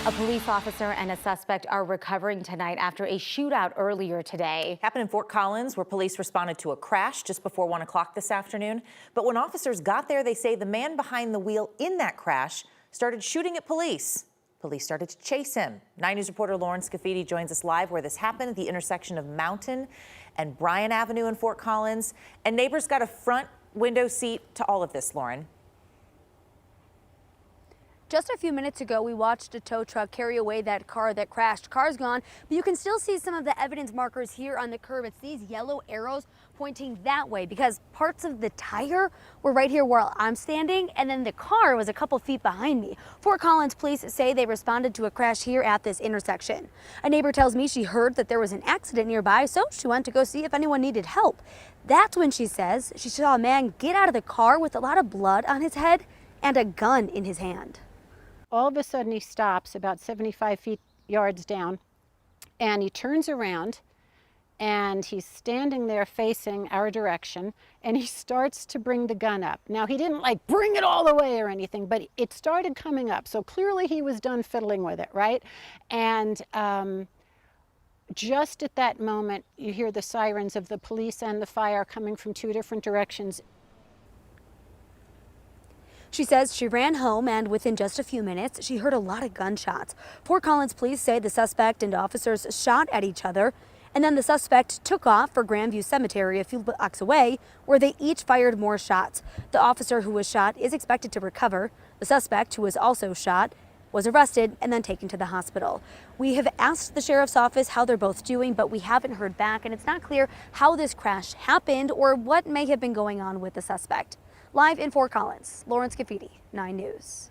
A police officer and a suspect are recovering tonight after a shootout earlier today. Happened in Fort Collins, where police responded to a crash just before 1 o'clock this afternoon. But when officers got there, they say the man behind the wheel in that crash started shooting at police. Police started to chase him. 9 News reporter Lauren Scafidi joins us live where this happened at the intersection of Mountain and Bryan Avenue in Fort Collins. And neighbors got a front window seat to all of this, Lauren. Just a few minutes ago, we watched a tow truck carry away that car that crashed. Car's gone, but you can still see some of the evidence markers here on the curb. It's these yellow arrows pointing that way because parts of the tire were right here where I'm standing, and then the car was a couple feet behind me. Fort Collins police say they responded to a crash here at this intersection. A neighbor tells me she heard that there was an accident nearby, so she went to go see if anyone needed help. That's when she says she saw a man get out of the car with a lot of blood on his head and a gun in his hand. All of a sudden he stops about 75 yards down, and he turns around and he's standing there facing our direction, and he starts to bring the gun up. Now, he didn't like bring it all the way or anything, but it started coming up. So clearly he was done fiddling with it, right? And just at that moment, you hear the sirens of the police and the fire coming from two different directions. She says she ran home, and within just a few minutes, she heard a lot of gunshots. Fort Collins police say the suspect and officers shot at each other, and then the suspect took off for Grandview Cemetery a few blocks away, where they each fired more shots. The officer who was shot is expected to recover. The suspect, who was also shot, was arrested and then taken to the hospital. We have asked the sheriff's office how they're both doing, but we haven't heard back, and it's not clear how this crash happened or what may have been going on with the suspect. Live in Fort Collins, Lauren Scafidi, 9 News.